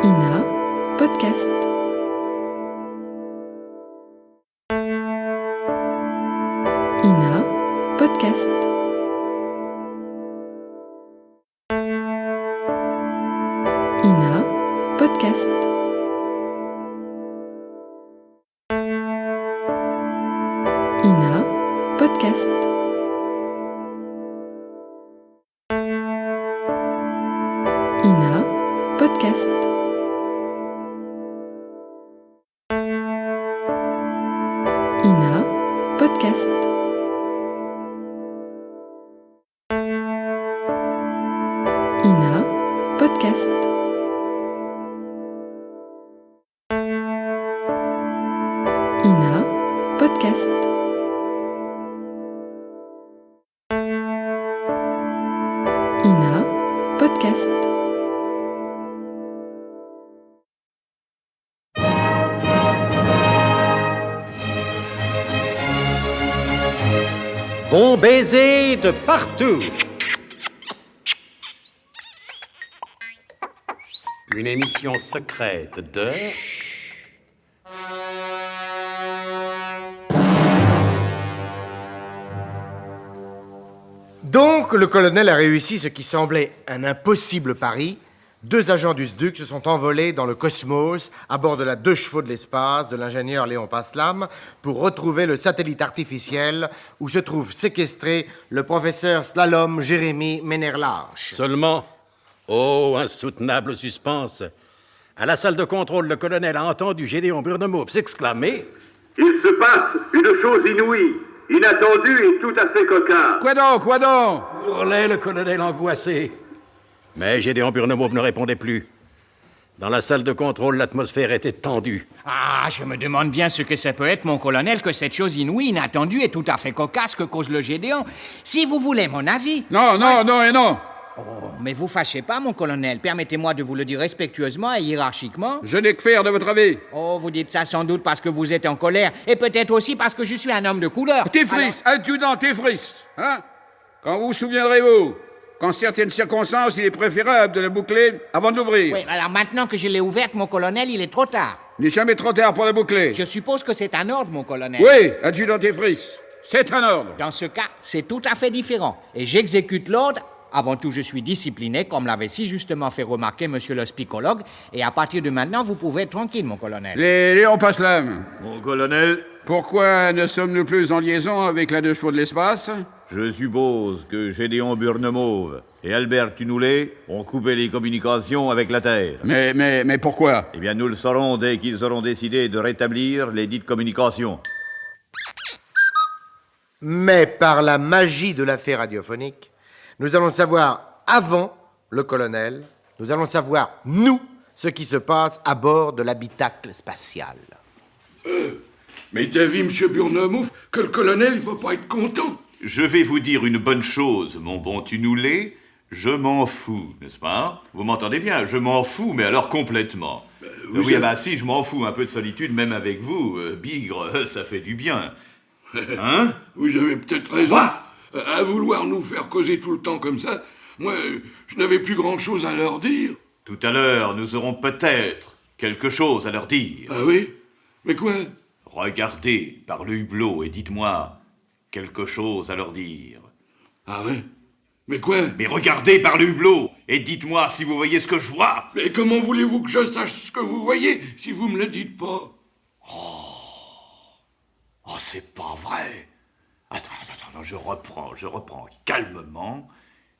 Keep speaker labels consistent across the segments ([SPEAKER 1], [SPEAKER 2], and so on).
[SPEAKER 1] Ina Podcast. Ina Podcast. Ina Podcast. Ina Podcast. Ina Podcast. Ina Podcast. Ina Podcast. Ina Podcast. Ina Podcast.
[SPEAKER 2] Bon baiser de partout. Une émission secrète de...
[SPEAKER 3] Donc, le colonel a réussi ce qui semblait un impossible pari. 2 agents du SDUC se sont envolés dans le cosmos à bord de la 2 chevaux de l'espace de l'ingénieur Léon Paslam pour retrouver le satellite artificiel où se trouve séquestré le professeur Slalom Jérémy Ménère-Lâche.
[SPEAKER 2] Seulement, oh, insoutenable suspense. À la salle de contrôle, le colonel a entendu Gédéon Burnemauve s'exclamer...
[SPEAKER 4] Il se passe une chose inouïe, inattendue et tout à fait cocasse.
[SPEAKER 5] Quoi donc
[SPEAKER 2] hurlait le colonel angoissé. Mais Gédéon Burnemauve ne répondait plus. Dans la salle de contrôle, l'atmosphère était tendue.
[SPEAKER 6] Ah, je me demande bien ce que ça peut être, mon colonel, que cette chose inouïe, inattendue et tout à fait cocasse que cause le Gédéon. Si vous voulez mon avis...
[SPEAKER 5] Non, et non.
[SPEAKER 6] Oh, mais vous fâchez pas, mon colonel. Permettez-moi de vous le dire respectueusement et hiérarchiquement.
[SPEAKER 5] Je n'ai que faire de votre avis.
[SPEAKER 6] Oh, vous dites ça sans doute parce que vous êtes en colère, et peut-être aussi parce que je suis un homme de couleur.
[SPEAKER 5] Tifris, adjudant Tifris, hein? Quand vous souviendrez-vous qu'en certaines circonstances, il est préférable de la boucler avant de l'ouvrir.
[SPEAKER 6] Oui, alors maintenant que je l'ai ouverte, mon colonel, il est trop tard.
[SPEAKER 5] Il n'est jamais trop tard pour la boucler.
[SPEAKER 6] Je suppose que c'est un ordre, mon colonel.
[SPEAKER 5] Oui, adjudant Tifris, c'est un ordre.
[SPEAKER 6] Dans ce cas, c'est tout à fait différent. Et j'exécute l'ordre. Avant tout, je suis discipliné, comme l'avait si justement fait remarquer monsieur le spicologue. Et à partir de maintenant, vous pouvez être tranquille, mon colonel.
[SPEAKER 5] Léon Paslam,
[SPEAKER 7] Mon colonel,
[SPEAKER 5] pourquoi ne sommes-nous plus en liaison avec la 2 chevaux de l'espace?
[SPEAKER 7] je suppose que Gédéon Burnemauve et Albert Tunoulet ont coupé les communications avec la Terre.
[SPEAKER 5] Mais pourquoi?
[SPEAKER 7] Eh bien, nous le saurons dès qu'ils auront décidé de rétablir les dites communications.
[SPEAKER 3] Mais par la magie de l'affaire radiophonique, nous allons savoir avant le colonel, nous allons savoir, nous, ce qui se passe à bord de l'habitacle spatial.
[SPEAKER 8] Mais t'as vu, monsieur Burnemauve, que le colonel, il va pas être content.
[SPEAKER 7] Je vais vous dire une bonne chose, mon bon Tunoulet. Je m'en fous, n'est-ce pas? Vous m'entendez bien? Je m'en fous, mais alors complètement. Oui, si, je m'en fous. Un peu de solitude, même avec vous. Bigre, ça fait du bien. Hein?
[SPEAKER 8] Vous avez peut-être raison. À vouloir nous faire causer tout le temps comme ça, moi, je n'avais plus grand-chose à leur dire.
[SPEAKER 7] Tout à l'heure, nous aurons peut-être quelque chose à leur dire.
[SPEAKER 8] Ah oui? Mais quoi?
[SPEAKER 7] Regardez par le hublot et dites-moi quelque chose à leur dire.
[SPEAKER 8] Ah ouais? Mais quoi?
[SPEAKER 7] Mais regardez par le hublot et dites-moi si vous voyez ce que je vois.
[SPEAKER 8] Mais comment voulez-vous que je sache ce que vous voyez si vous me le dites pas?
[SPEAKER 7] Oh, c'est pas vrai. Attends, je reprends. Calmement.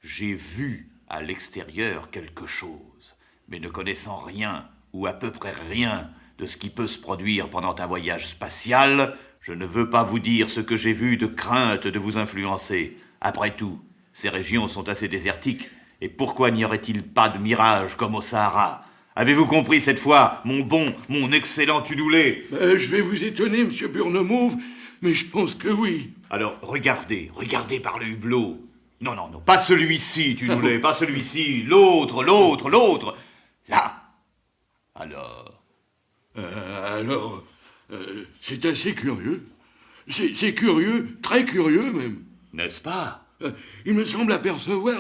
[SPEAKER 7] J'ai vu à l'extérieur quelque chose, mais ne connaissant rien, ou à peu près rien, de ce qui peut se produire pendant un voyage spatial, je ne veux pas vous dire ce que j'ai vu de crainte de vous influencer. Après tout, ces régions sont assez désertiques, et pourquoi n'y aurait-il pas de mirage comme au Sahara? Avez-vous compris cette fois, mon excellent Tunoulet?
[SPEAKER 8] Je vais vous étonner, monsieur Burnemauve, mais je pense que oui.
[SPEAKER 7] Alors, regardez par le hublot. Non, pas celui-ci, Tunoulet, pas celui-ci, l'autre. Là. Alors,
[SPEAKER 8] C'est assez curieux. C'est curieux, très curieux même.
[SPEAKER 7] N'est-ce pas?
[SPEAKER 8] Il me semble apercevoir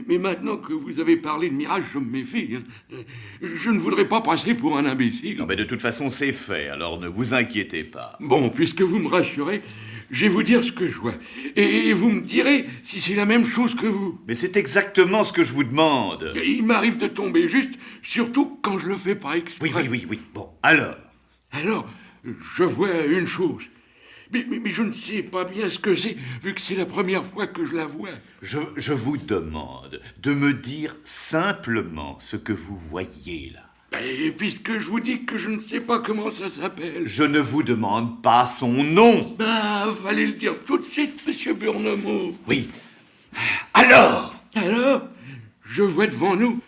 [SPEAKER 8] Mais maintenant que vous avez parlé de mirage, je me méfie. Hein. Je ne voudrais pas passer pour un imbécile.
[SPEAKER 7] Non, mais de toute façon, c'est fait, alors ne vous inquiétez pas.
[SPEAKER 8] Bon, puisque vous me rassurez, je vais vous dire ce que je vois. Et vous me direz si c'est la même chose que vous.
[SPEAKER 7] Mais c'est exactement ce que je vous demande.
[SPEAKER 8] Il m'arrive de tomber juste, surtout quand je le fais pas exprès.
[SPEAKER 7] Oui. Bon, alors.
[SPEAKER 8] Alors, je vois une chose. Mais je ne sais pas bien ce que c'est, vu que c'est la première fois que je la vois.
[SPEAKER 7] Je vous demande de me dire simplement ce que vous voyez là.
[SPEAKER 8] Et puisque je vous dis que je ne sais pas comment ça s'appelle...
[SPEAKER 7] Je ne vous demande pas son nom.
[SPEAKER 8] Fallait le dire tout de suite, monsieur Burnemot.
[SPEAKER 7] Oui. Alors,
[SPEAKER 8] je vois devant nous,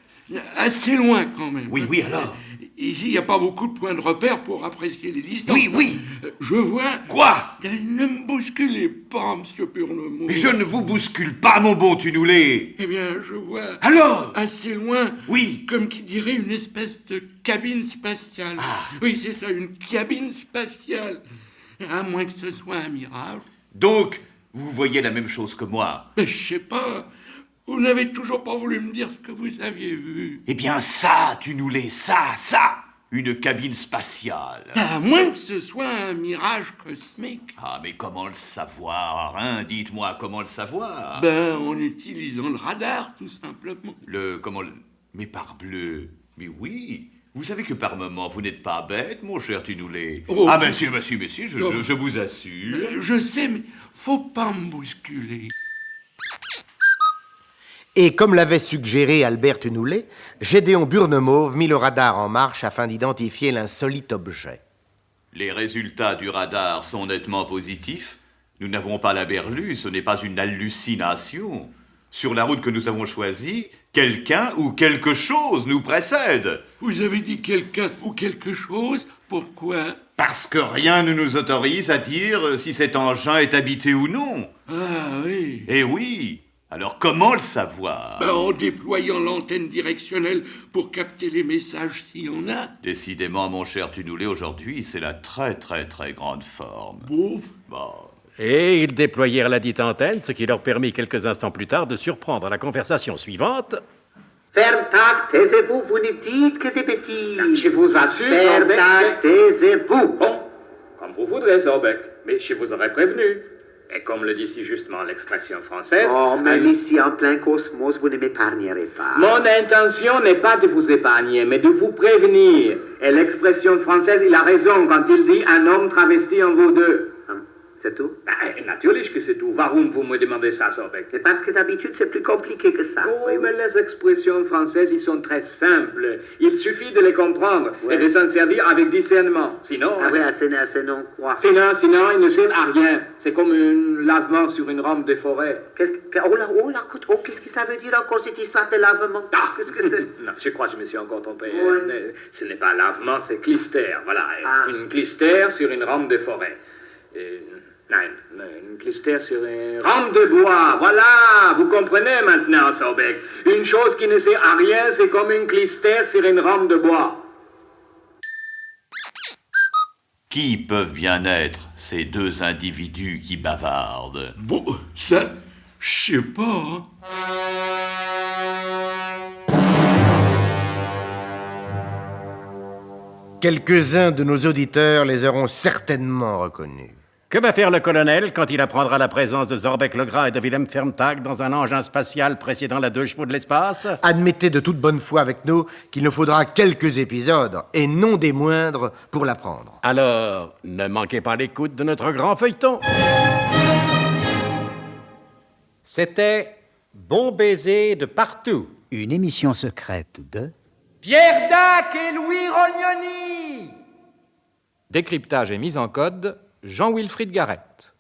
[SPEAKER 8] assez loin quand même.
[SPEAKER 7] Oui, alors.
[SPEAKER 8] Ici, il n'y a pas beaucoup de points de repère pour apprécier les distances.
[SPEAKER 7] Oui.
[SPEAKER 8] Je vois...
[SPEAKER 7] Quoi?
[SPEAKER 8] Ne me bousculez pas, monsieur Burnemot.
[SPEAKER 7] Mais je ne vous bouscule pas, mon bon Tunoulet.
[SPEAKER 8] Eh bien, je vois...
[SPEAKER 7] Alors?
[SPEAKER 8] Assez loin...
[SPEAKER 7] Oui.
[SPEAKER 8] Comme qui dirait une espèce de cabine spatiale. Oui, c'est ça, une cabine spatiale. À moins que ce soit un mirage.
[SPEAKER 7] Donc, vous voyez la même chose que moi?
[SPEAKER 8] Mais je sais pas... Vous n'avez toujours pas voulu me dire ce que vous aviez vu.
[SPEAKER 7] Eh bien ça, Tunoulet, ça, une cabine spatiale.
[SPEAKER 8] À moins que ce soit un mirage cosmique.
[SPEAKER 7] Ah, mais comment le savoir, hein? Dites-moi comment le savoir.
[SPEAKER 8] En utilisant le radar, tout simplement.
[SPEAKER 7] Mais parbleu, mais oui. Vous savez que par moment, vous n'êtes pas bête, mon cher Tunoulet. Monsieur, je vous assure.
[SPEAKER 8] Je sais, mais faut pas me bousculer.
[SPEAKER 3] Et comme l'avait suggéré Albert Tunoulet, Gédéon Burnemauve mit le radar en marche afin d'identifier l'insolite objet.
[SPEAKER 7] Les résultats du radar sont nettement positifs. Nous n'avons pas la berlue, ce n'est pas une hallucination. Sur la route que nous avons choisie, quelqu'un ou quelque chose nous précède.
[SPEAKER 8] Vous avez dit quelqu'un ou quelque chose? Pourquoi?
[SPEAKER 7] Parce que rien ne nous autorise à dire si cet engin est habité ou non.
[SPEAKER 8] Ah oui.
[SPEAKER 7] Eh oui. Alors comment le savoir?
[SPEAKER 8] En déployant l'antenne directionnelle pour capter les messages s'il y en a.
[SPEAKER 7] Décidément, mon cher Tunoulet, aujourd'hui, c'est la très grande forme.
[SPEAKER 8] Bon.
[SPEAKER 2] Et ils déployèrent la dite antenne, ce qui leur permit quelques instants plus tard de surprendre la conversation suivante.
[SPEAKER 9] Fermtag, taisez-vous, vous ne dites que des bêtises.
[SPEAKER 10] Je vous assure,
[SPEAKER 9] Fermtag, taisez-vous.
[SPEAKER 10] Bon, comme vous voudrez, Zorbeck, mais je vous aurais prévenu. Et comme le dit si justement l'expression française...
[SPEAKER 9] Oh, même ici, en plein cosmos, vous ne m'épargnerez pas.
[SPEAKER 10] Mon intention n'est pas de vous épargner, mais de vous prévenir. Et l'expression française, il a raison quand il dit « un homme travesti en vaut deux ».
[SPEAKER 9] C'est tout?
[SPEAKER 10] Natürlich que c'est tout. Warum vous me demandez ça, Zorbeck?
[SPEAKER 9] C'est parce que d'habitude, c'est plus compliqué que ça.
[SPEAKER 10] Oui, mais les expressions françaises, ils sont très simples. Il suffit de les comprendre et de s'en servir avec discernement. Sinon...
[SPEAKER 9] sinon quoi?
[SPEAKER 10] Sinon, ils ne servent à rien. C'est comme un lavement sur une rampe de forêt.
[SPEAKER 9] Qu'est-ce que ça veut dire encore, cette histoire de lavement? Qu'est-ce que c'est?
[SPEAKER 10] Non, je crois que je me suis encore trompé.
[SPEAKER 9] Ouais.
[SPEAKER 10] Ce n'est pas lavement, c'est clister. Voilà, une clister sur une rampe de forêt. Une clister sur une rampe de bois. Voilà, vous comprenez maintenant, Zorbeck. Une chose qui ne sert à rien, c'est comme une clister sur une rampe de bois.
[SPEAKER 7] Qui peuvent bien être ces deux individus qui bavardent?
[SPEAKER 8] Bon, ça, je sais pas, hein.
[SPEAKER 3] Quelques-uns de nos auditeurs les auront certainement reconnus.
[SPEAKER 2] Que va faire le colonel quand il apprendra la présence de Zorbeck Legras et de Willem Fermtag dans un engin spatial précédant la 2 chevaux de l'espace?
[SPEAKER 3] Admettez de toute bonne foi avec nous qu'il nous faudra quelques épisodes, et non des moindres, pour l'apprendre.
[SPEAKER 2] Alors, ne manquez pas l'écoute de notre grand feuilleton. C'était Bon baiser de partout.
[SPEAKER 11] Une émission secrète de...
[SPEAKER 6] Pierre Dac et Louis Rognoni.
[SPEAKER 1] Décryptage et mise en code, Jean-Wilfried Garrett.